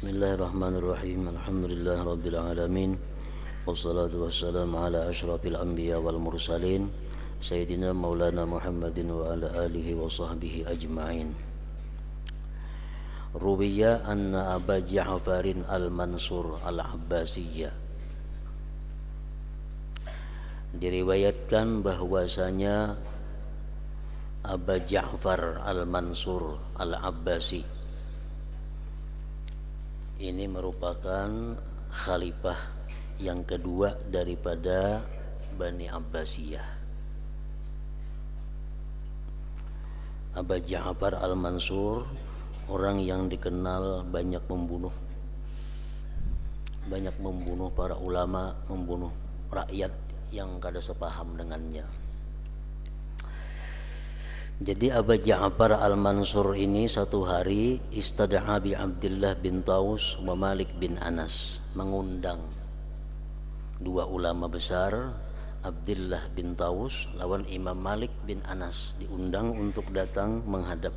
Bismillahirrahmanirrahim. Alhamdulillah rabbil alamin. Wassalatu wassalamu ala asyrafil anbiya wal mursalin Sayyidina Maulana Muhammadin wa ala alihi wa sahbihi ajma'in. Ruwiya anna Aba Ja'farin al-Mansur al-Abbasiyya, diriwayatkan bahwasanya Aba Ja'far al-Mansur al-Abbasi ini merupakan khalifah yang kedua daripada Bani Abbasiyah. Aba Ja'far al-Mansur orang yang dikenal banyak membunuh para ulama, membunuh rakyat yang kada sepaham dengannya. Jadi Aba Ja'far al-Mansur ini satu hari istada'a bi Abdullah bin Taus wa Malik bin Anas, mengundang dua ulama besar, Abdullah bin Taus lawan Imam Malik bin Anas, diundang untuk datang menghadap.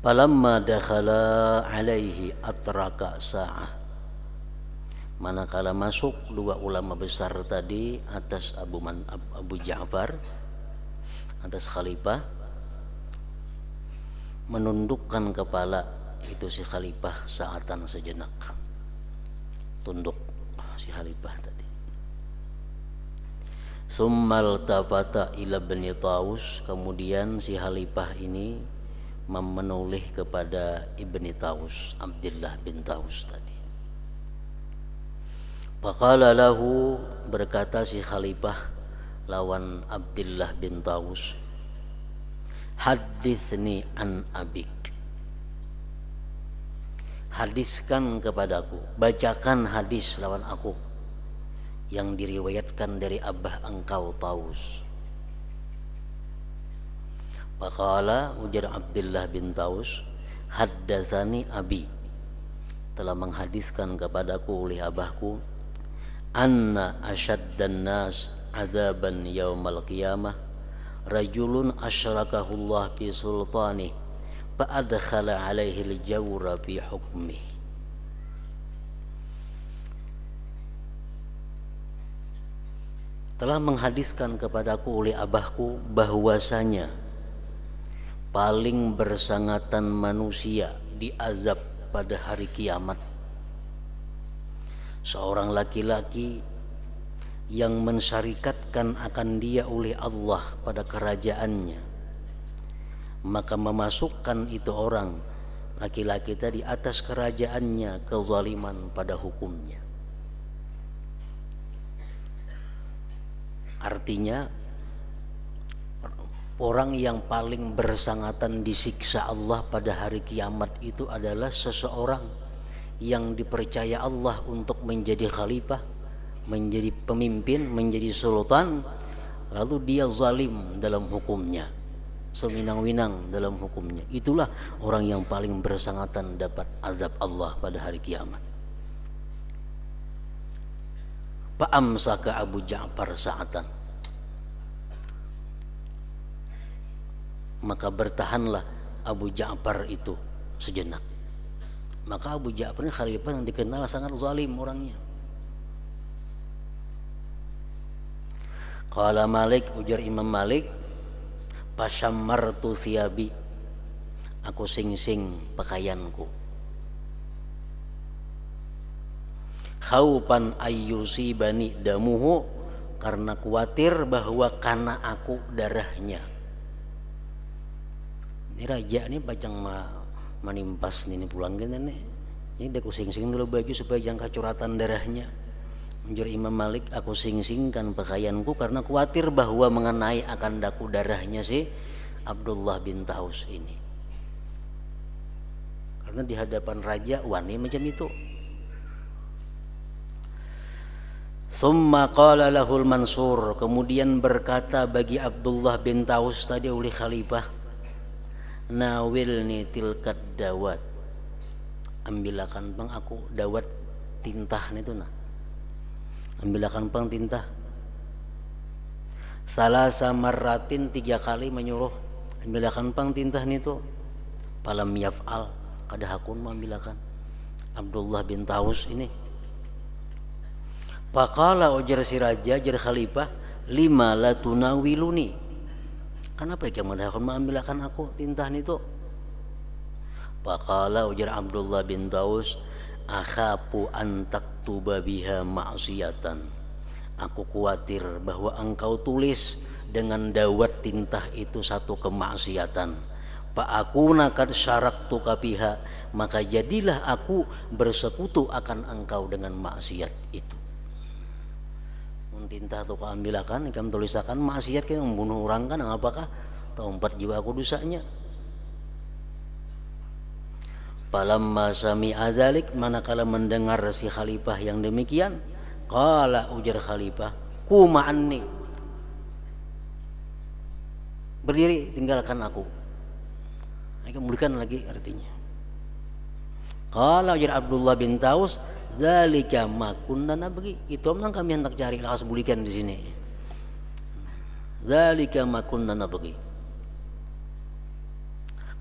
Falamma dakhala alaihi atraka sa'ah, manakala masuk dua ulama besar tadi atas Abu Ja'far, atas khalifah, menundukkan kepala itu si khalifah saatan sejenak, tunduk si khalifah tadi. Summal tafata ila Bani Taus, kemudian si khalifah ini menoleh kepada Ibni Taus, Abdullah bin Taus tadi. Faqala lahu, berkata si khalifah lawan Abdullah bin Taus, hadithni an abik, hadiskan kepadaku, bacakan hadis lawan aku yang diriwayatkan dari abah engkau Taus. Faqala, ujar Abdullah bin Taus, haddatsani abi, telah menghadiskan kepadaku oleh abahku, anna asyaddan nas adzaban yaumal qiyamah rajulun asyrakahu Allah fi sultanih fa adkhala alaihi al-jawra fi hukmih. Telah menghadiskan kepadaku oleh abahku bahwasanya paling bersangatan manusia diazab pada hari kiamat seorang laki-laki yang mensyarikatkan akan dia oleh Allah pada kerajaannya, maka memasukkan itu orang laki-laki tadi atas kerajaannya kezaliman pada hukumnya. Artinya orang yang paling bersangatan disiksa Allah pada hari kiamat itu adalah seseorang yang dipercaya Allah untuk menjadi khalifah, menjadi pemimpin, menjadi sultan, lalu dia zalim dalam hukumnya, seminang-winang dalam hukumnya. Itulah orang yang paling bersangatan dapat azab Allah pada hari kiamat. Fa'amsaka Abu Ja'far sa'atan, maka bertahanlah Abu Ja'far itu sejenak. Maka Abu Ja'far ini khalifah yang dikenal sangat zalim orangnya. Qala Malik, ujar Imam Malik, pasyammartu thiyabi, aku sing-sing pakaianku, khaupan ayyusi bani damuhu, karena khawatir bahwa kana aku darahnya. Ini raja ini pacang menimpas ini pulang kan nih. Ini aku sing-sing dulu baju supaya jangan kecuratan darahnya. Menjur Imam Malik, aku sing-singkan pakaianku karena khawatir bahwa mengenai akan daku darahnya si Abdullah bin Taus ini. Karena di hadapan raja wani macam itu. Summa qala lahul Mansur, kemudian berkata bagi Abdullah bin Taus tadi oleh khalifah, nawilni tilkat dawat, ambilakan bang aku dawat tintah itu nah, ambilakan bang tintah. Salasa marratin, 3 kali menyuruh ambilakan bang tintah itu. Falam yaf'al kada hakun mamilakan Abdullah bin Taus ini. Faqala ujar si raja jar khalifah, lima la tunawiluni, kenapa kamu dah hakun mamilakan aku tintahan itu? Faqala ujar Abdullah bin Taus, akhafu an taktuba biha ma'siyatan, aku khawatir bahwa engkau tulis dengan dawat tintah itu satu kemaksiatan. Fa aku nakad syaraktu kapiha, maka jadilah aku bersekutu akan engkau dengan maksiat itu. Mun tintah tu kaambilakan ikam tulisakan maksiat kayak membunuh orang kan apakah tempat jiwa aku dosanya. Falamma sami'a dzalik, manakala mendengar si khalifah yang demikian, qala ujar khalifah, kuma anni, berdiri tinggalkan aku. Kemudian lagi artinya. Qala ujar Abdullah bin Taus, dzalika ma kunna nabghi, itu memang kami hendak cari, lakas bulikan di sini. Dzalika ma kunna nabghi.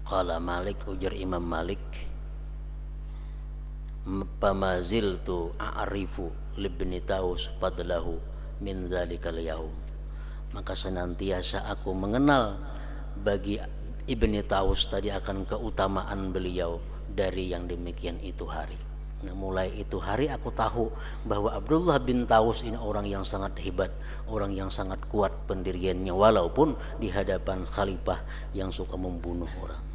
Qala Malik, ujar Imam Malik, pamaziltu a'rifu libni Taus fadlahu min dzalikal yaum, maka senantiasa aku mengenal bagi Ibni Taus tadi akan keutamaan beliau dari yang demikian itu hari. Nah, mulai itu hari aku tahu bahwa Abdullah bin Taus ini orang yang sangat hebat, orang yang sangat kuat pendiriannya walaupun di hadapan khalifah yang suka membunuh orang.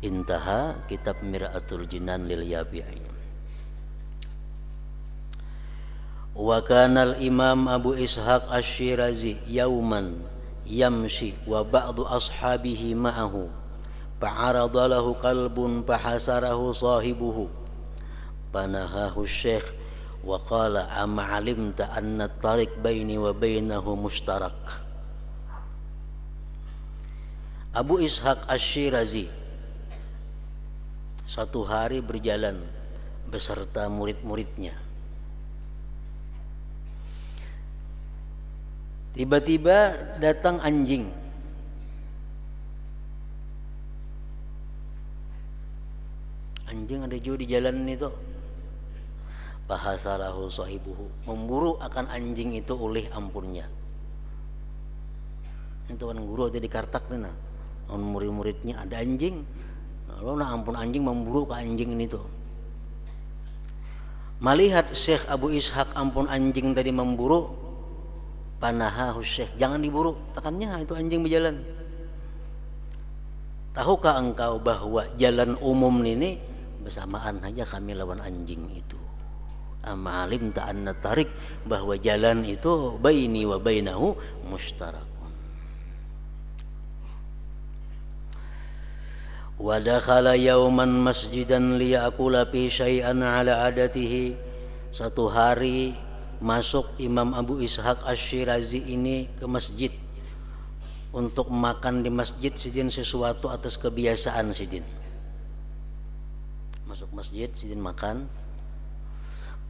Intaha kitab Mir'atul Jinan lil Yabi'i. Wa kana al-Imam Abu Ishaq Asy-Syirazi yauman yamshi wa ba'du ashabihi ma'ahu fa'arada lahu qalbun fahasarahu sahibuhu fanahahu syekh wa qala amma alimta anna at-tariq baini wa bainahu mushtarak. Abu Ishaq Asy-Syirazi satu hari berjalan beserta murid-muridnya. Tiba-tiba datang anjing. Anjing ada juga di jalan itu. Bahasarahu sahibuhu, memburu akan anjing itu oleh ampunnya. Itu kan guru ada di kartak nih, nah. Murid-muridnya ada anjing. Lalu nah ampun anjing memburu ke anjing ini tuh. Melihat Syekh Abu Ishaq ampun anjing tadi memburu, panahahu syekh, jangan diburu, tekannya itu anjing berjalan. Tahukah engkau bahwa jalan umum ini bersamaan aja kami lawan anjing itu. Amma alimta anna tarik, bahwa jalan itu baini wa bainahu mushtarakun. Wa dakhala yawman masjidan liyakula fi syai'an ala adatihi. Satu hari masuk Imam Abu Ishaq Asy-Syirazi ini ke masjid untuk makan di masjid sidin sesuatu atas kebiasaan sidin. Masuk masjid sidin makan.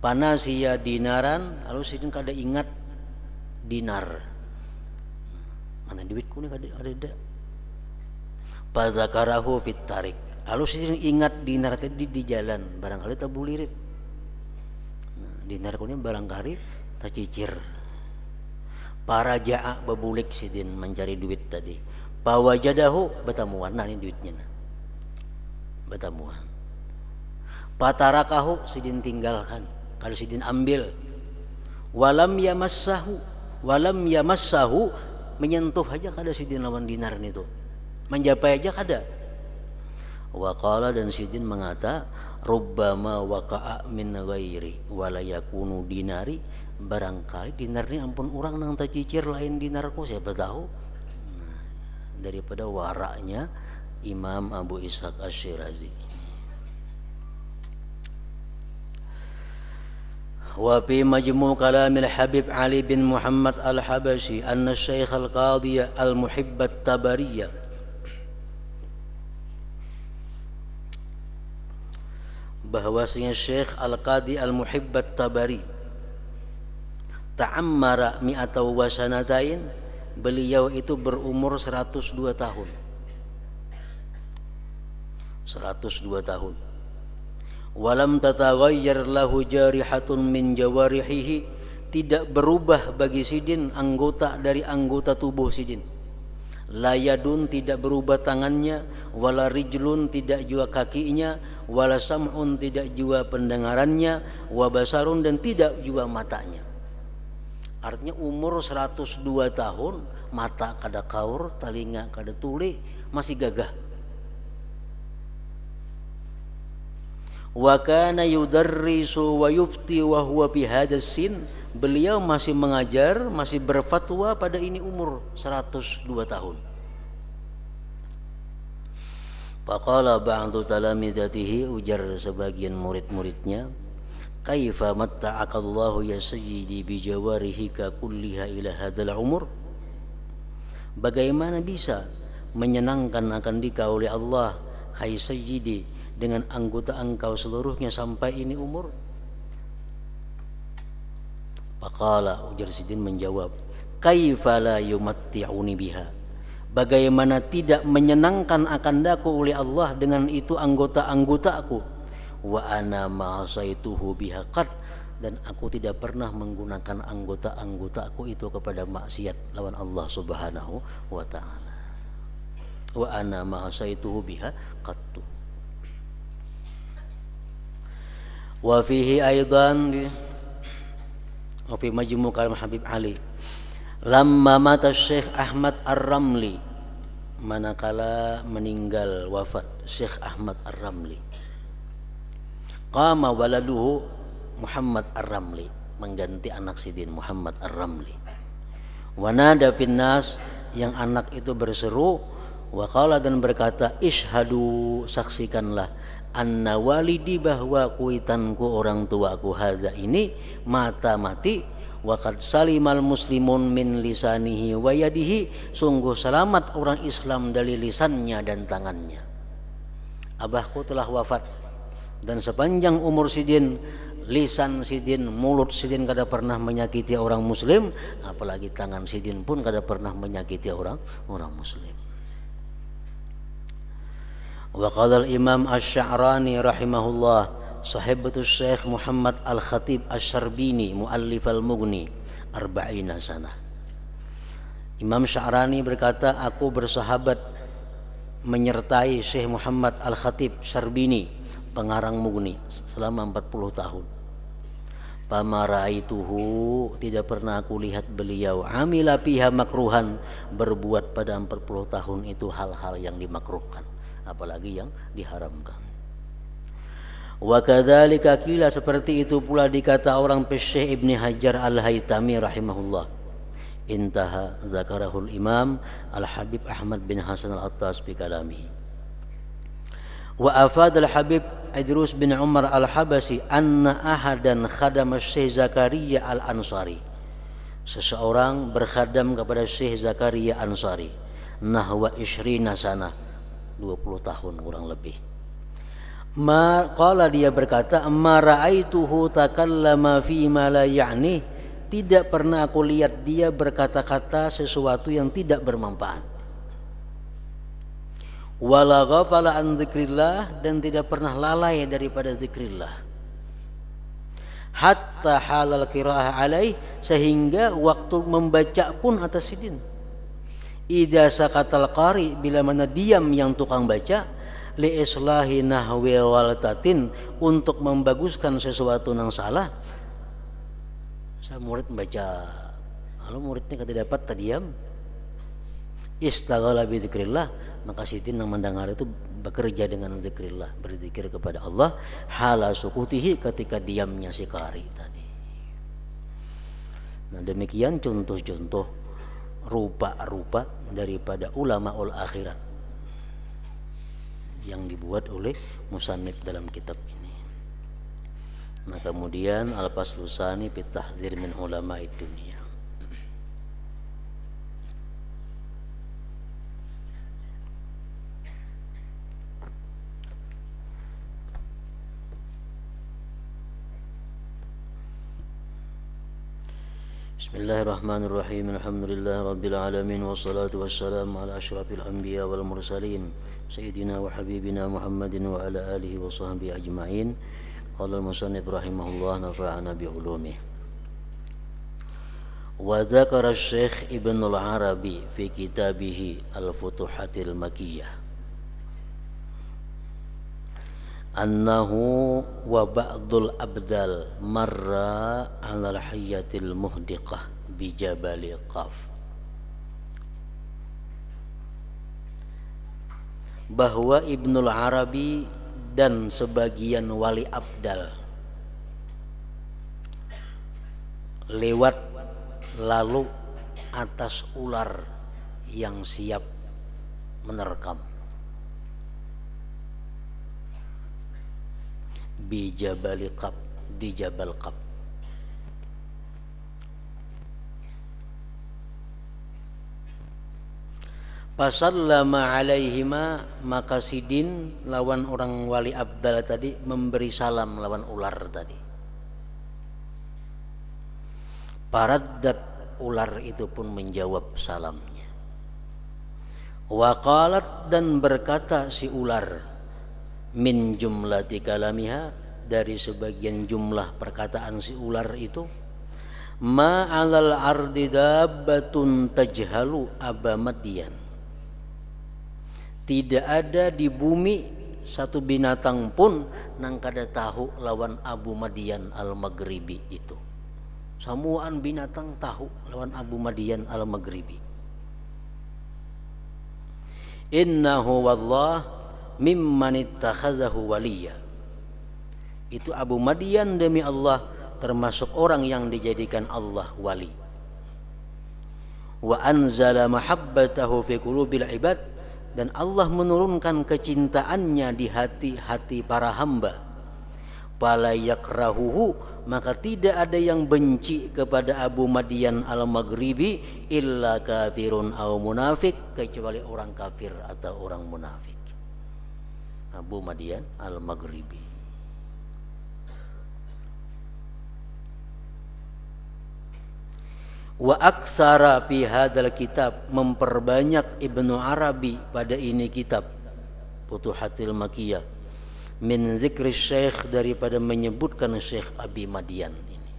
Panasiya dinaran, lalu sidin kada ingat dinar. Mana duitku nih ada. Fadzakarahu fit tarik. Lalu sidin ingat dinar tadi di jalan, barangkali tabulirit. Dinar kuning barangkali tacicir. Para ja'a babulik sidin mencari duit tadi. Pawajadahu batamuan, nah ini duitnya nah. Batamuan. Patarakahu sidin tinggalkan, kalau sidin ambil. Walam yamassahu, menyentuh aja kada sidin lawan dinar itu. Menjapai aja kada. Waqala, dan sidin mengata, rubbama waqa'a min ghairi wala yakunu dinari, barangkali dinar ini ampun orang nang tacicir lain dinarku, siapa tahu. Nah, daripada waraknya Imam Abu Ishaq Asy-Syirazi. Wa fi majmu' kalamil Habib Ali bin Muhammad Al-Habashi anna Syekh Al-Qadhi Al-Muhibb At-Tabariyya, bahwasanya Syekh Al-Qadhi Al-Muhibb At-Tabari ta'ammara mi'ata wa sanatain, beliau itu berumur 102 tahun. 102 tahun. Walam tataghayyar lahu jarihatun min jawarihihi, tidak berubah bagi Sidin anggota dari anggota tubuh Sidin. La yadun, tidak berubah tangannya, wala rijlun, tidak juga kakinya, wala sam'un, tidak juga pendengarannya, wa basarun, dan tidak juga matanya. Artinya umur 102 tahun, mata kada kaur, telinga kada tuli, masih gagah. Wa kana yudarrisu wa yufti wa huwa bi hadas sin, beliau masih mengajar, masih berfatwa pada ini umur 102 tahun. Faqala ba'du talamidatihi, ujar sebagian murid-muridnya, kaifa matta'akallahu ya sayyidi bi jawarihika kulliha ila hadzal umur, bagaimana bisa menyenangkan akan dikau oleh Allah, hai sayyidi, dengan anggota engkau seluruhnya sampai ini umur? Faqala, ujar Sidin menjawab, kaifa la yumatti'uni biha, bagaimana tidak menyenangkan akan daku oleh Allah dengan itu anggota-anggotaku, wa ana ma'asaituhu biha qad, dan aku tidak pernah menggunakan anggota-anggotaku itu kepada maksiat lawan Allah Subhanahu wa ta'ala. Wa ana ma'asaituhu biha qattu. Wa fihi aidan fi majmu' kalam Habib Ali, lamma mata Syekh Ahmad Ar-Ramli, manakala meninggal wafat Syekh Ahmad Ar-Ramli, qama waladuhu Muhammad Ar-Ramli, mengganti anak Sidin Muhammad Ar-Ramli. Wa nada finnas, yang anak itu berseru, wa qala, dan berkata, ishhadu, saksikanlah, anna walidi, bahwa kuitanku orang tuaku, haza ini, mata mati, wa qad salimal muslimun min lisanihi wa yadihi, sungguh selamat orang Islam dari lisannya dan tangannya. Abahku telah wafat, dan sepanjang umur Sidin, lisan Sidin, mulut Sidin kada pernah menyakiti orang muslim, apalagi tangan Sidin pun kada pernah menyakiti orang muslim. Wa qala al-Imam Asy-Sya'rani rahimahullah, sahibatus Syekh Muhammad Al-Khatib Asy-Syarbini muallif al-Mughni 40 sanah. Imam Sya'rani berkata, aku bersahabat menyertai Syekh Muhammad Al-Khatib Syarbini, pengarang Mughni, selama 40 tahun. Pamaraituhu, tidak pernah aku lihat beliau, amila fiha makruhan, berbuat pada 40 tahun itu hal-hal yang dimakruhkan, apalagi yang diharamkan. Wa kadzalika qila, seperti itu pula dikata orang Syekh Ibnu Hajar Al-Haytami rahimahullah. Intaha zakarahul Imam Al-Habib Ahmad bin Hasan Al-Attas bi kalamihi. Wa afad Al-Habib Idrus bin Umar Al-Habasi anna ahadan khadama Syekh Zakaria Al-Ansari, seseorang berkhadam kepada Syekh Zakaria Ansari, nahwa 20 sanah, 20 tahun kurang lebih. Qala, dia berkata, ma ra'aituhu takallama fi ma la ya'ni, tidak pernah aku lihat dia berkata-kata sesuatu yang tidak bermanfaat. Wala ghafala an dzikrillah, dan tidak pernah lalai daripada zikrillah. Hatta halal qiraah alaih, sehingga waktu membaca pun atas Sidin. Idza sakatal qari, bila mana diam yang tukang baca, li islahi nahwi waltatin, untuk membaguskan sesuatu yang salah. Saya murid membaca, kalau muridnya kada dapat terdiam, istaghala bi dzikrillah, maka Sidin yang mendengar itu bekerja dengan zikrillah, berzikir kepada Allah, hala sukutihi, ketika diamnya si qari tadi. Nah, demikian contoh-contoh rupa-rupa daripada ulamaul akhirat yang dibuat oleh musannif dalam kitab ini. Nah, kemudian al-faslu tsani fi tahdzir min ulama'id dunya. Bismillahirrahmanirrahim. Alhamdulillah rabbil alamin, wassalatu wassalamu ala asyrafil anbiya wal mursalin سيدنا وحبيبنا محمد وعلى آله وصحبه أجمعين. قال المصنف رحمه الله نفعنا بعلومه. وذكر الشيخ ابن العربي في كتابه الفتوحات المكية أنه وبعض الأبدال مر على الحية المهدقة بجبل قاف, bahwa Ibnul Arabi dan sebagian wali abdal lewat lalu atas ular yang siap menerkam bi Jabal Qaf, di Jabal Qaf. Fasallama alaihima, maka Sidin lawan orang wali abdal tadi memberi salam lawan ular tadi. Paraddat, ular itu pun menjawab salamnya. Wa qalat, dan berkata si ular, min jumlati kalamiha, dari sebagian jumlah perkataan si ular itu, ma 'alal ardi dabbatun tajhalu aba Madyan, tidak ada di bumi satu binatang pun nang kada tahu lawan Abu Madyan al-Maghribi itu. Samuan binatang tahu lawan Abu Madyan al-Maghribi. Innahu wallah mimman ittakhazahu waliya, itu Abu Madyan demi Allah termasuk orang yang dijadikan Allah wali. Wa anzala mahabbatahu fi qulubil ibad, dan Allah menurunkan kecintaannya di hati-hati para hamba. Fala yakrahuhu, maka tidak ada yang benci kepada Abu Madyan al-Maghribi illa kafirun aw munafik, kecuali orang kafir atau orang munafik. Abu Madyan al-Maghribi. Wa aksara fi hadzal kitab, memperbanyak Ibnu Arabi pada ini kitab Futuhatil Makkiyah, min zikri syekh, daripada menyebutkan Syekh Abi Madyan ini.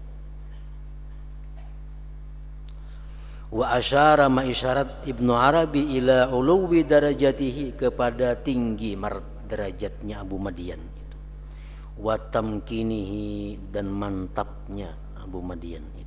Wa asyara, ma isyarat Ibnu Arabi ila uluwi darajatihi, kepada tinggi derajatnya Abu Madyan itu. Wa tamkinihi, dan mantapnya Abu Madyan itu.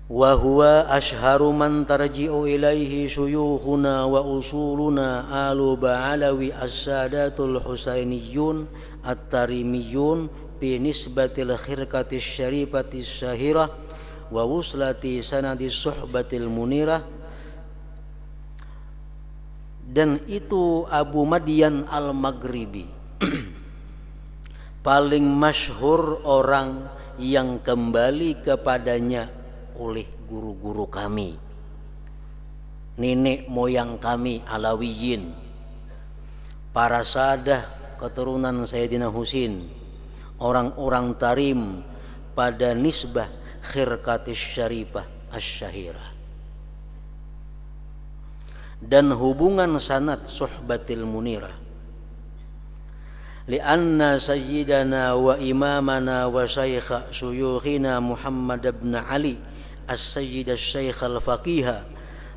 Wa huwa ashharu man tarji'u ilaihi syuyukhuna wa usuluna alu ba'alawi as-sadatul husainiyun at-tarimiyun bi nisbatil khirqatis syarifatis syahirah wa wuslati sanadis suhbatil munirah. Dan itu Abu Madyan al-Maghribi paling masyhur orang yang kembali kepadanya oleh guru-guru kami, nenek moyang kami Alawiyin, para sadah keturunan Sayyidina Husin, orang-orang tarim pada nisbah khirqatis syarifah asy-syahirah, dan hubungan sanad suhbatil munirah. Lianna sayyidana wa imamana wa syaikha syuyukhina Muhammad ibn Ali as-sayyid asy-syaikh al-faqih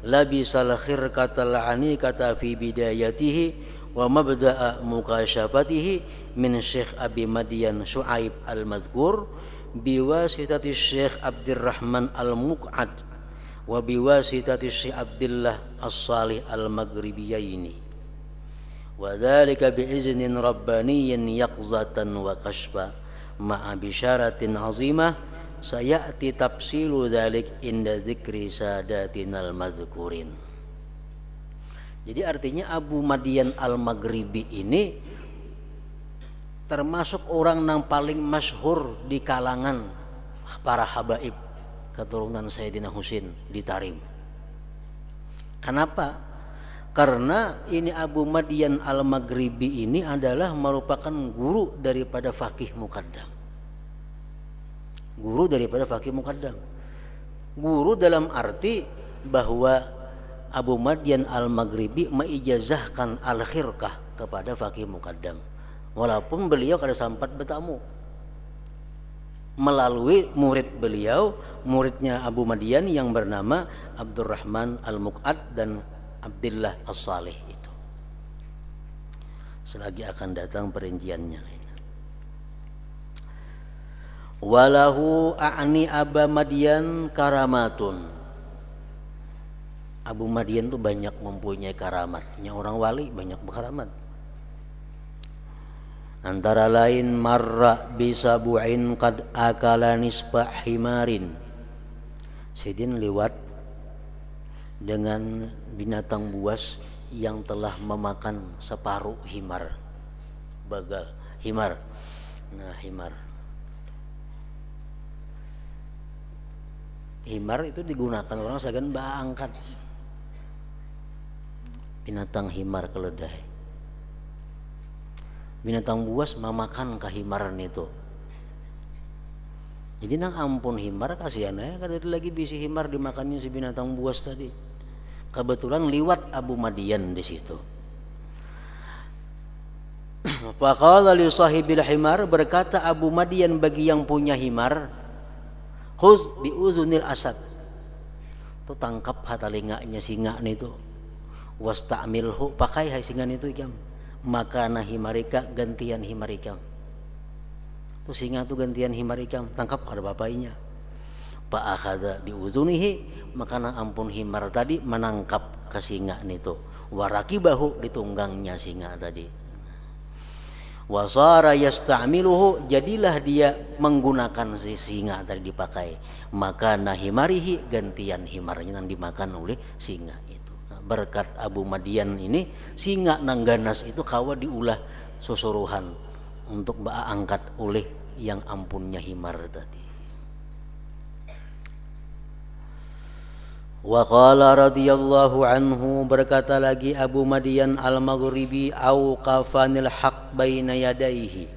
labisal khirqatal anikata fi bidayatihi wa mabda'a mukashafatihi min Syekh Abi Madyan Syuaib al-Madhkur biwasitati Syekh Abdurrahman al-Muq'ad wa biwasitati Syekh Abdullah as-Salih al-Maghribiyaini, wa dzalika biiznin rabbaniyyin yaqzatan wa kashfa ma'a bisyaratin azimah sayati tafsilu dzalik inda dzikri sadatinal madhkurin. Jadi artinya Abu Madyan al-Maghribi ini termasuk orang yang paling masyhur di kalangan para habaib keturunan Sayyidina Husin di Tarim. Kenapa? Karena ini Abu Madyan al-Maghribi ini adalah merupakan guru daripada Faqih Muqaddam. Guru daripada Faqih Muqaddam. Guru dalam arti bahwa Abu Madian Al-Maghribi meijazahkan al-khirqah kepada Faqih Muqaddam, walaupun beliau kada sempat bertamu, melalui murid beliau, muridnya Abu Madian yang bernama Abdurrahman Al-Muqad dan Abdullah As-Salih itu. Selagi akan datang perinciannya. Walahu a'ni Aba Madian karamatun. Abu Madian itu banyak mempunyai karamatnya, orang wali banyak berkaramat. Antara lain marra bisabu'in qad akala nisbah himarin. Sayyidin lewat dengan binatang buas yang telah memakan separuh himar, bagal, himar. Nah, himar itu digunakan orang segan angkat. Binatang himar keledai, binatang buas memakan kehimaran itu. Jadi nang ampun himar kasihan ya, kada lagi bisi himar dimakannya si binatang buas tadi. Kebetulan liwat Abu Madian di situ. Faqala li sahibil himar, berkata Abu Madian bagi yang punya himar, khuz bi uzunil asad, tu tangkap hatalinganya singa itu, wasta'milhu, pakai hai singa itu ikam, maka nah himarika gantian himarikam, tu singa tu gantian himarikam, tangkap ada bapainya. Pak akhadha bi uzunihi, maka nah ampun himar tadi menangkap ke singa itu, warakibahu, ditunggangnya singa tadi. Wasara yasta'miluhu, jadilah dia menggunakan si singa tadi dipakai, maka nahimarihi, gantian himarnya yang dimakan oleh singa itu. Nah, berkat Abu Madian ini singa nang ganas itu kawa diulah susuruhan untuk angkat oleh yang ampunnya himar tadi. Wa qala radhiyallahu anhu, berkata lagi Abu Madian Al-Maghribi, auqafanil haq baina yadaihi,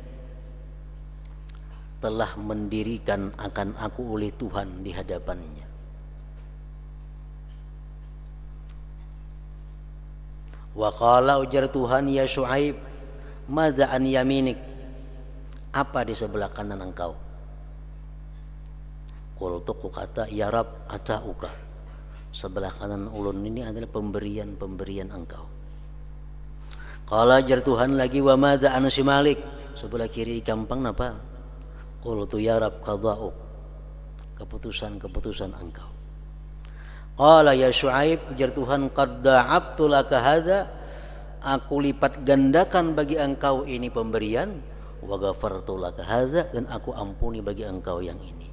telah mendirikan akan aku oleh Tuhan di hadapannya. Wa qala, ujar Tuhan, ya Syuaib, madza an yaminik, apa di sebelah kanan engkau? Qultu, kata, ya Rab ata'uka, sebelah kanan ulun ini adalah pemberian engkau. Qala, jar Tuhan lagi, wa madza an shimalik, sebelah kiri gampang napa? Qultu ya Rab qada'uk, keputusan engkau. Qala ya Syuaib, jar Tuhan, qad da'abtu laka hadza, aku lipat gandakan bagi engkau ini pemberian, wa ghafartu laka hadza, dan aku ampuni bagi engkau yang ini.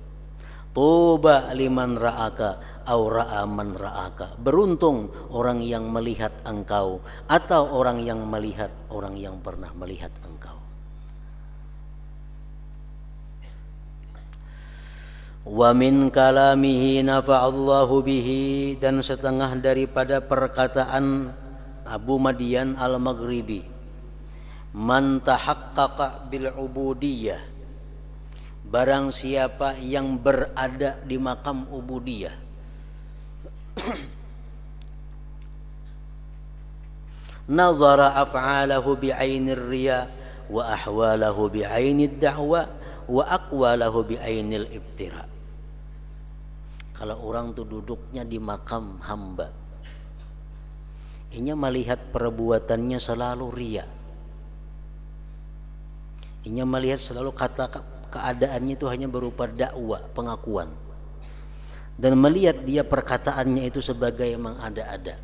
Tuba liman ra'aka au ra'a man ra'aka, beruntung orang yang melihat engkau atau orang yang melihat orang yang pernah melihat engkau. Wa min kalamihi nafa'allahu bihi, dan setengah daripada perkataan Abu Madian Al-Maghribi, man tahaqqaqa bil ubudiyah, barang siapa yang berada di makam ubudiyah, nazara af'alahu bi'ainir riya wa ahwalahu bi'ainid da'wa wa aqwalahu bi'ainil ibtira. Kalau orang tuh duduknya di makam hamba, inya melihat perbuatannya selalu riya, inya melihat selalu kata keadaannya itu hanya berupa dakwah, pengakuan, dan melihat dia perkataannya itu sebagai emang ada-ada.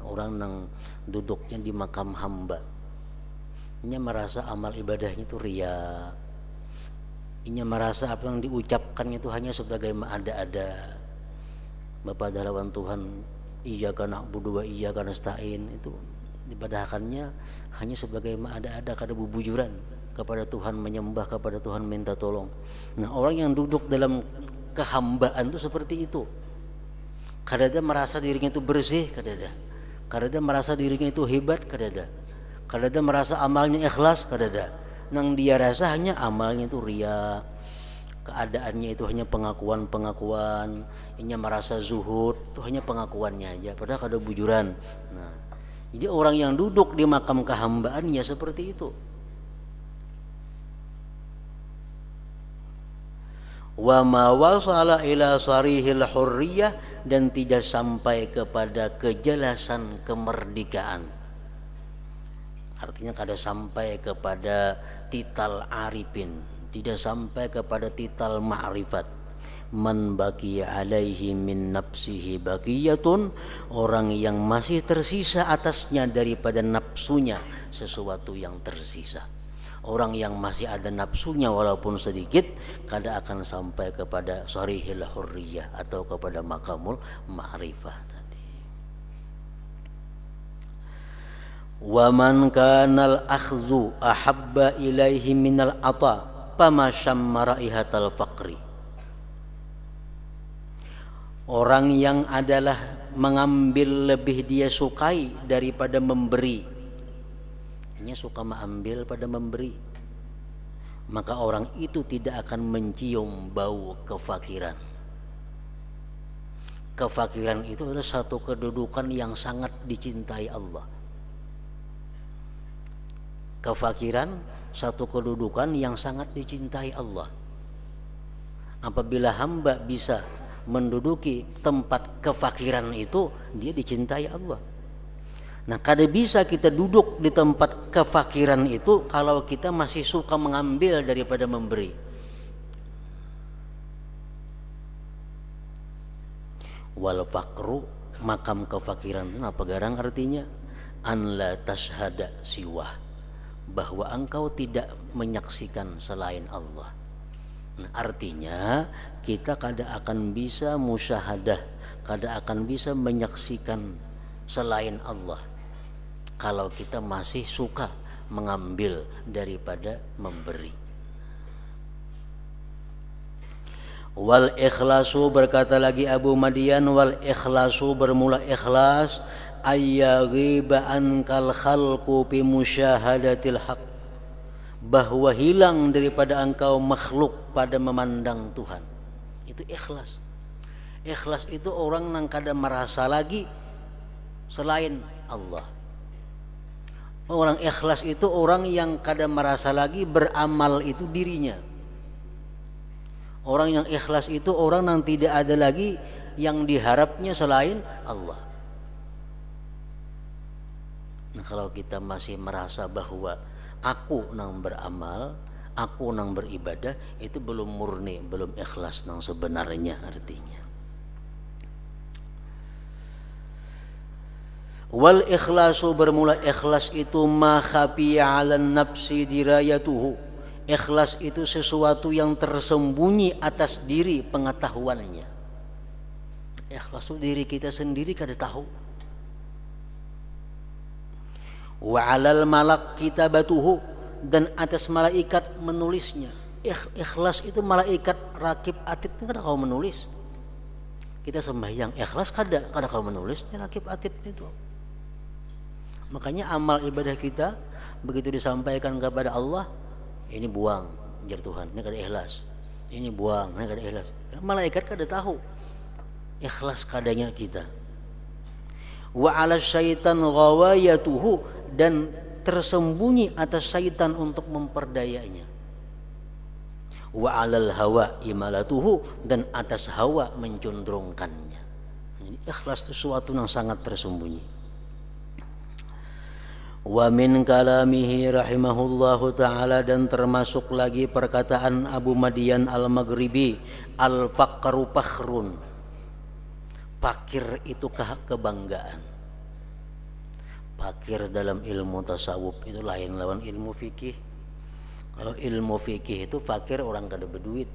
Orang yang duduknya di makam hamba, inya merasa amal ibadahnya itu riya, inya merasa apa yang diucapkannya itu hanya sebagai ada-ada. Bapak dalawan Tuhan, iyyaka na'budu wa iyyaka nasta'in, itu ibadahannya hanya sebagai ada-ada, kada bubujuran kepada Tuhan, menyembah kepada Tuhan, minta tolong. Nah, orang yang duduk dalam kehambaan itu seperti itu. Kadada merasa dirinya itu bersih, kadada merasa dirinya itu hebat, kadada merasa amalnya ikhlas, kadada. Nang dia rasa hanya amalnya itu riya, keadaannya itu hanya pengakuan-pengakuan, ini merasa zuhud, itu hanya pengakuannya aja, padahal kada bujuran. Nah, jadi orang yang duduk di makam kehambaan ya seperti itu. Wa ma wasala ila sarihil hurriyah, dan tidak sampai kepada kejelasan kemerdekaan. Artinya kada sampai kepada tital arifin, tidak sampai kepada tital ma'rifat. Man baqiya alaihi min nafsihi baqiyatun, orang yang masih tersisa atasnya daripada nafsunya sesuatu yang tersisa. Orang yang masih ada nafsunya walaupun sedikit, kada akan sampai kepada sarihil hurriyah atau kepada makamul ma'rifah tadi. Wa man kanal akhzu ahabba ilaihi minal ata fama shamma raihatal faqri. Orang yang adalah mengambil lebih dia sukai daripada memberi, hanya suka mengambil pada memberi, maka orang itu tidak akan mencium bau kefakiran. Kefakiran itu adalah satu kedudukan yang sangat dicintai Allah. Kefakiran satu kedudukan yang sangat dicintai Allah. Apabila hamba bisa menduduki tempat kefakiran itu, dia dicintai Allah. Nah, kada bisa kita duduk di tempat kefakiran itu kalau kita masih suka mengambil daripada memberi. Wal faqru, makam kefakiran itu apa garang artinya? An la tashhada siwah, bahwa engkau tidak menyaksikan selain Allah. Nah, artinya kita kada akan bisa musyahadah, kada akan bisa menyaksikan selain Allah kalau kita masih suka mengambil daripada memberi. Wal ikhlasu, berkata lagi Abu Madian, wal ikhlasu, bermula ikhlas, ayyaghiba ankal khalqu bi musyahadatil haq, bahwa hilang daripada engkau makhluk pada memandang Tuhan. Itu ikhlas. Ikhlas itu orang yang kada merasa lagi selain Allah. Orang ikhlas itu orang yang kada merasa lagi beramal itu dirinya. Orang yang ikhlas itu orang yang tidak ada lagi yang diharapnya selain Allah. Nah, kalau kita masih merasa bahwa aku nang beramal, aku nang beribadah, itu belum murni, belum ikhlas nang sebenarnya artinya. Wal ikhlasu, bermula ikhlas itu ma khafiya 'alan nafsi dirayatuhu. Ikhlas itu sesuatu yang tersembunyi atas diri pengetahuannya. Ikhlas itu diri kita sendiri kada tahu. Wa 'alal malak kitabatuhu, dan atas malaikat menulisnya. Ikhlas itu malaikat rakib atid itu kada kau menulis. Kita sembahyang ikhlas kada kau menulis rakib atid itu. Makanya amal ibadah kita begitu disampaikan kepada Allah, ini buang jar Tuhan, ini kada ikhlas. Ini buang, ini kada ikhlas. Malaikat kada tahu ikhlas kadanya kita. Wa 'ala syaitan ghawayatuhu, dan tersembunyi atas syaitan untuk memperdayanya. Wa 'alal hawa imalatuhu, dan atas hawa mencondrongkannya. Jadi ikhlas itu sesuatu yang sangat tersembunyi. Wa min kalamihi rahimahullahu ta'ala, dan termasuk lagi perkataan Abu Madian al-Maghribi, al-faqru fakhrun, fakir itu kebanggaan. Fakir dalam ilmu tasawuf itu lain lawan ilmu fikih. Kalau ilmu fikih itu fakir orang kada berduit.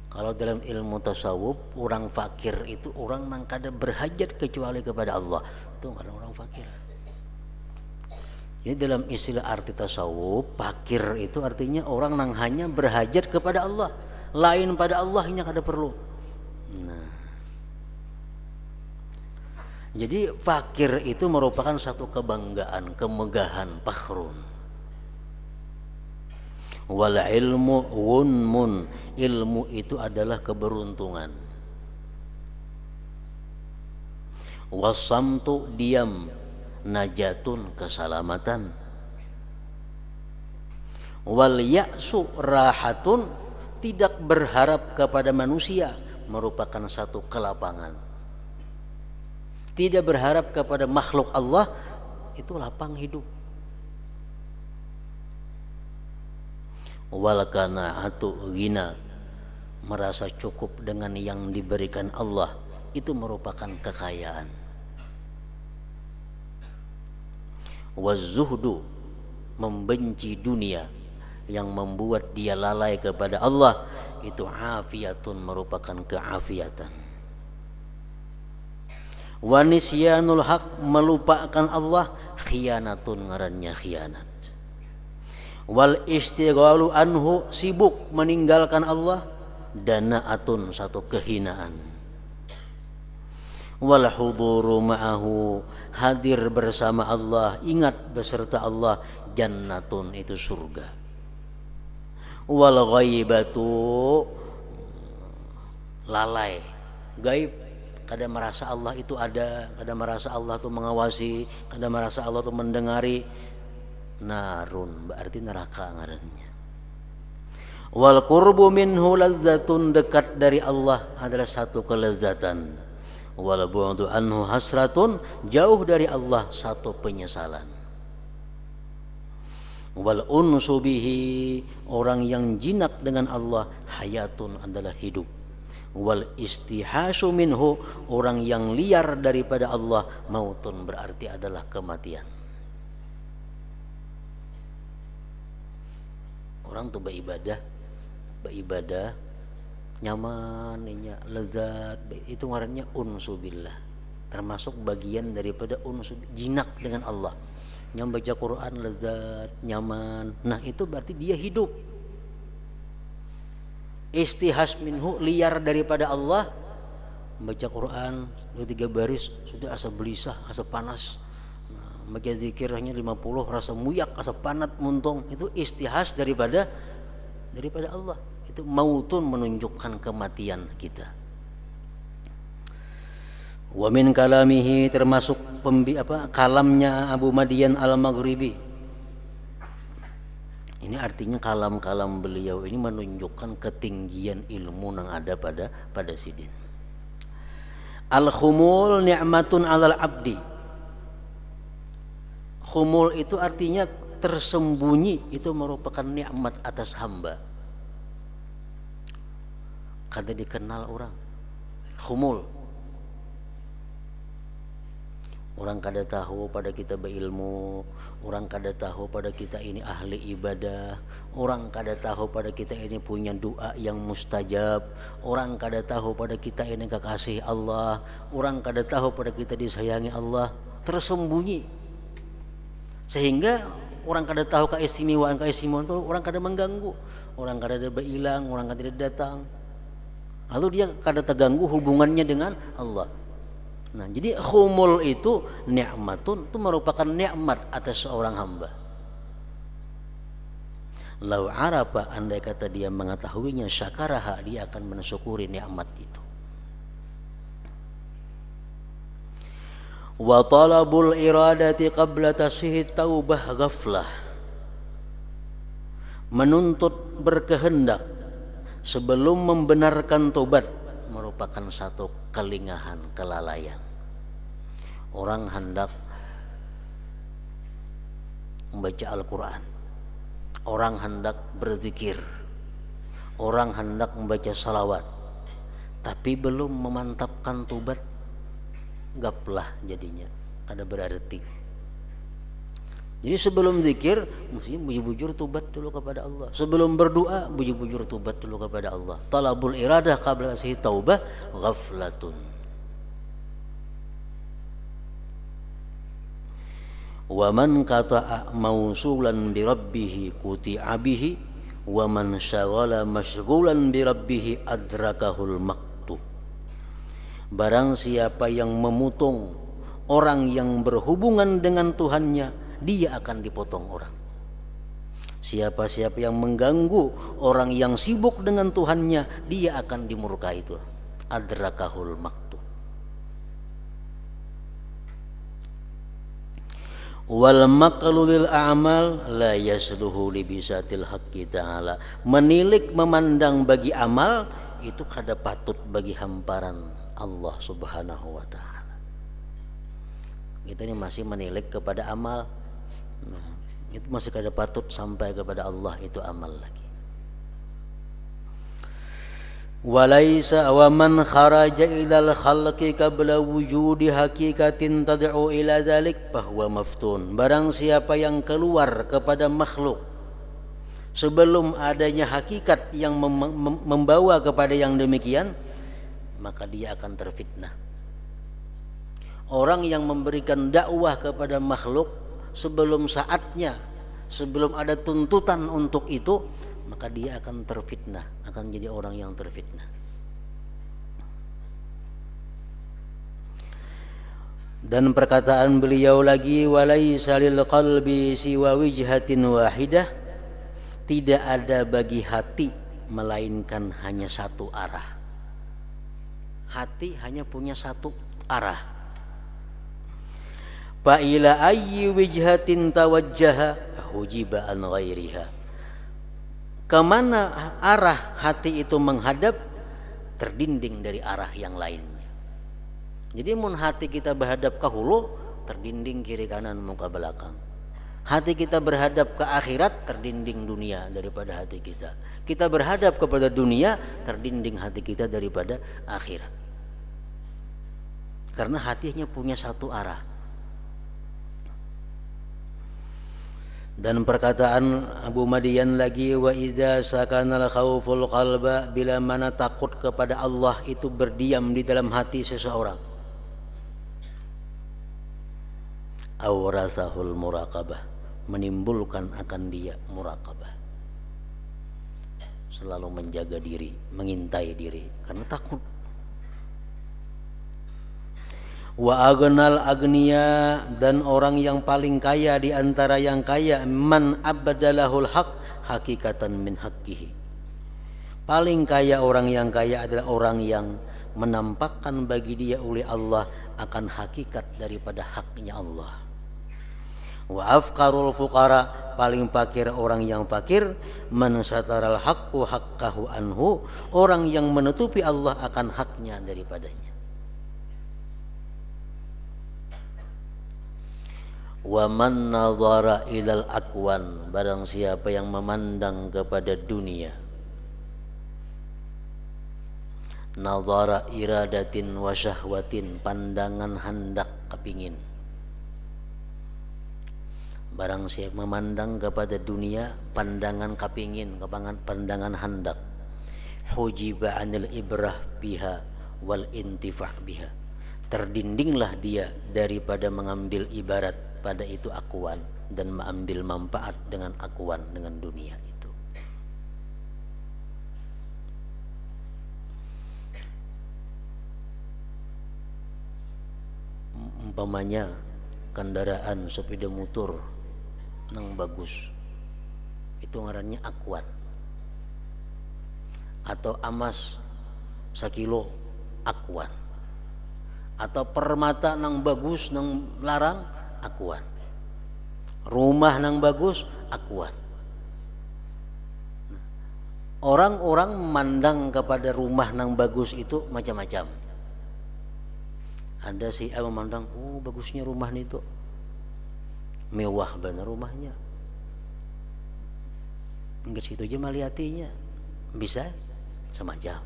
Kalau dalam ilmu tasawuf, orang fakir itu orang yang kada berhajat kecuali kepada Allah. Itu kada orang fakir. Jadi dalam istilah arti tasawuf, fakir itu artinya orang yang hanya berhajat kepada Allah. Lain pada Allah hanya kada perlu. Nah, jadi fakir itu merupakan satu kebanggaan, kemegahan, fakhrun. Wal ilmu ghunmun, ilmu itu adalah keberuntungan. Wasamtu, diam, najatun, keselamatan. Wal ya'su rahatun, tidak berharap kepada manusia merupakan satu kelapangan. Tidak berharap kepada makhluk Allah itu lapang hidup. Wal qanaatu ghina, merasa cukup dengan yang diberikan Allah itu merupakan kekayaan. Wazuhdu, membenci dunia yang membuat dia lalai kepada Allah itu afiatun, merupakan keafiatan. Wa nisyanul haq, melupakan Allah, khianatun, ngarannya khianat. Wal istighalu anhu, sibuk meninggalkan Allah, danaatun, satu kehinaan. Wal huduru ma'ahu, hadir bersama Allah, ingat beserta Allah, jannatun, itu surga. Wal ghaibatu, lalai, gaib, kada merasa Allah itu ada, kada merasa Allah itu mengawasi, kada merasa Allah itu mendengari. Narun, berarti neraka ngarannya. Wal qurbu minhu ladzatun, dekat dari Allah adalah satu kelezatan. Wal bu'du anhu hasratun, jauh dari Allah satu penyesalan. Wal unsu bihi, orang yang jinak dengan Allah, hayatun, adalah hidup. Wal istihasu minhu, orang yang liar daripada Allah, mautun, berarti adalah kematian. Orang tuh beribadah nyaman, lezat, itu ngarannya unsu billah, termasuk bagian daripada unsu, jinak dengan Allah. Yang baca Quran lezat, nyaman, nah itu berarti dia hidup. Istihas minhu, liar daripada Allah, baca Quran 2-3 baris sudah asa belisah, asa panas. Baca zikir hanya 50 rasa muyak, asa panat muntung, itu istihas daripada Allah. Itu mautun, menunjukkan kematian kita. Wa min kalamihi, termasuk kalamnya Abu Madian al-Maghribi. Ini artinya kalam-kalam beliau ini menunjukkan ketinggian ilmu yang ada pada sidin. Al-khumul ni'matun 'alal 'abdi. Khumul itu artinya tersembunyi, itu merupakan nikmat atas hamba. Kada dikenal orang. Khumul. Orang kada tahu pada kita berilmu, orang kada tahu pada kita ini ahli ibadah, orang kada tahu pada kita ini punya doa yang mustajab, orang kada tahu pada kita ini kekasih Allah, orang kada tahu pada kita disayangi Allah, tersembunyi. Sehingga orang kada tahu keistimewaan itu, orang kada mengganggu, orang kada ada berhilang, orang kada datang. Lalu dia kada terganggu hubungannya dengan Allah. Nah, jadi khumul itu ni'matun, itu merupakan nikmat atas seorang hamba. Lau arafa, andai kata dia mengetahuinya, syakaraha, dia akan mensyukuri nikmat itu. Wa talabul iradati qabla tasihhi taubah ghaflah, menuntut berkehendak sebelum membenarkan tobat merupakan satu kelingahan, kelalaian. Orang hendak membaca Al-Quran, orang hendak berzikir, orang hendak membaca salawat, tapi belum memantapkan tobat, gaplah jadinya, ada berarti. Jadi sebelum zikir mesti bujur-bujur tobat dulu kepada Allah. Sebelum berdoa bujur-bujur tobat dulu kepada Allah. Talabul iradah qabla tasihhi taubah ghaflatun. Wa man qata'a mausulan bi rabbih quti'a bihi wa man syaghala masyghulan bi rabbih adrakahul maqtu. Barang siapa yang memutung orang yang berhubungan dengan Tuhannya, dia akan dipotong orang. Siapa-siapa yang mengganggu orang yang sibuk dengan Tuhannya, dia akan dimurkai itu. Adrakahul maktu. Wal maqlu lil a'mal la yasluhu li bisatil haqqi ta'ala. Menilik memandang bagi amal itu kada patut bagi hamparan Allah Subhanahu wa taala. Kita ini masih menilik kepada amal. Nah, itu masih kada patut sampai kepada Allah, itu amal lagi. Walaisa wa man kharaja ilal khalqi qabla wujudi hakikatin tad'u ila dzalik fahuwa maftun. Barang siapa yang keluar kepada makhluk sebelum adanya hakikat yang membawa kepada yang demikian, maka dia akan terfitnah. Orang yang memberikan dakwah kepada makhluk sebelum saatnya, sebelum ada tuntutan untuk itu, maka dia akan terfitnah, akan jadi orang yang terfitnah. Dan perkataan beliau lagi, walaisa lil qalbi siwa wijhatin wahidah, tidak ada bagi hati melainkan hanya satu arah. Hati hanya punya satu arah. Fa ila ayyi wijhatin tawajjaha hujiba an ghairiha. Kemana arah hati itu menghadap, terdinding dari arah yang lainnya. Jadi mun hati kita berhadap ke hulu, terdinding kiri kanan muka belakang. Hati kita berhadap ke akhirat, terdinding dunia daripada hati kita. Kita berhadap kepada dunia, terdinding hati kita daripada akhirat. Karena hatinya punya satu arah. Dan perkataan Abu Madian lagi, wa idza sakanal khauful qalba, bila mana takut kepada Allah itu berdiam di dalam hati seseorang, awrasahul muraqabah, menimbulkan akan dia muraqabah, selalu menjaga diri, mengintai diri karena takut. Wa aghnal agniya, dan orang yang paling kaya di antara yang kaya, man abdalahul haq hakikatan min haqqihi. Paling kaya orang yang kaya adalah orang yang menampakkan bagi dia oleh Allah akan hakikat daripada haknya Allah. Wa afqarul fuqara, paling fakir orang yang fakir, man sataral haqqu haqqahu anhu, orang yang menutupi Allah akan haknya daripadanya. Wa man nadhara ilal akwan, barang siapa yang memandang kepada dunia, nadhara iradatin wa syahwatin, pandangan hendak kepingin. Barang siapa memandang kepada dunia, pandangan kepingin, pandangan hendak, hujiba anil ibrah biha wal intifa' biha, terdindinglah dia daripada mengambil ibarat pada itu akuan dan mengambil manfaat dengan akuan, dengan dunia itu. Umpamanya kendaraan sepeda motor nang bagus, itu ngarannya akuan, atau emas sakilo akuan, atau permata nang bagus nang larang akuan, rumah nang bagus akuan. Orang-orang memandang kepada rumah nang bagus itu macam-macam. Ada si A memandang, oh bagusnya rumah itu, mewah benar rumahnya, enggak situ aja melihatnya, bisa semacam.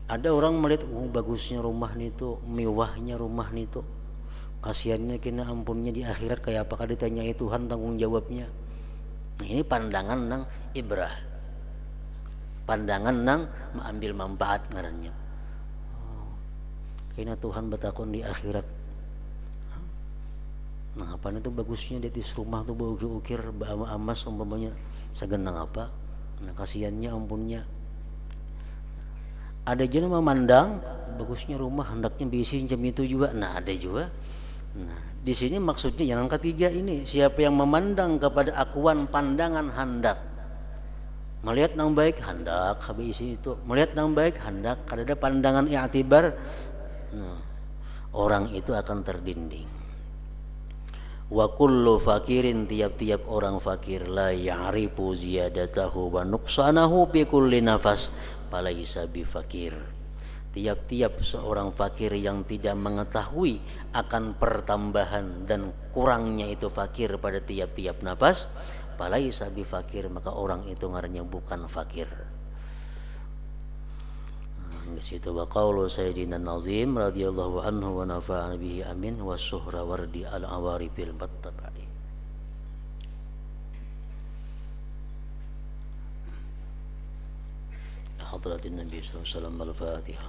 Ada orang melihat, oh bagusnya rumah itu, mewahnya rumah itu, kasihannya kena ampunnya di akhirat kayak apakah ditanyai Tuhan tanggung jawabnya. Nah, ini pandangan nang ibrah, pandangan nang mengambil manfaat ngarannya. Kena Tuhan bertakon di akhirat, nah apa itu bagusnya di atas rumah tuh ukir-ukir emas umpamanya segenang apa, nah kasihannya ampunnya. Ada juga memandang bagusnya rumah hendaknya bisi jam itu juga. Nah ada juga Nah, di sini maksudnya yang ketiga ini, siapa yang memandang kepada akuan pandangan hendak, melihat yang baik hendak habis itu, melihat yang baik hendak, ada pandangan i'tibar, nah, orang itu akan terdinding. Wa kullu fakirin, tiap-tiap orang fakir, la ya'rifu ziyadatahu wa nuqsanahu bi kulli nafas falaisa bi fakir. Tiap-tiap seorang fakir yang tidak mengetahui akan pertambahan dan kurangnya itu fakir pada tiap-tiap nafas, falaisa bi fakir, maka orang itu ngarannya bukan fakir. Di situ wa qaulu sayyidina nazim radhiyallahu anhu wa nafa'ana bihi amin wa suhra wardi al awaribil battabai. Hadratin Nabi sallallahu alaihi wasallam al-Fatihah.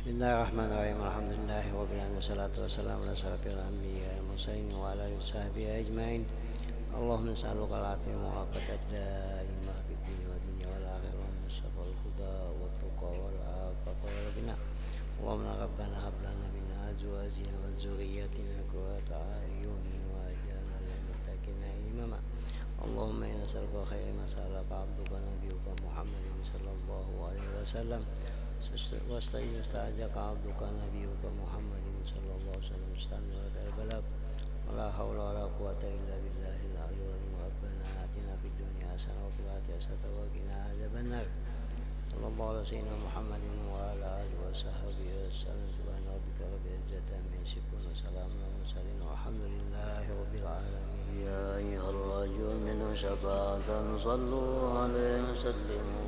Bismillahirrahmanirrahim. Alhamdulillahi rabbil alamin, wassalatu wassalamu ala asyrafil anbiya'i wal mursalin wa ala alihi washabihi ajmain. Allahumma nas'aluka al-'afwa wa ad-daimah fid dunya wad dunya wal akhirah, wa al-huda wa tuqa wal afafa wal ghina. Allahumma rabbana hab lana min azwajina wa dhurriyyatina qurrata a'yunin waj'alna lil muttaqina imama. Allahumma inna nas'aluka khairan ma sa'alaka 'abduka nabiyyuka Muhammadin sallallahu alaihi wasallam. واستعين استعجك عبدك نبيك محمد صلى الله عليه وسلم استعمل البلاغ ولا حول ولا قوة إلا بالله العلي العظيم. ربنا آتنا في الدنيا حسنة وفي الآخرة حسنة وقنا عذاب النار. صلى الله على سيدنا محمد وعلى آله وصحبه وسلم. سبحان ربك رب العزة عما يصفون وسلام على المرسلين والحمد لله رب العالمين. يا أيها الرجل من شفاعة صلوا عليه وسلموا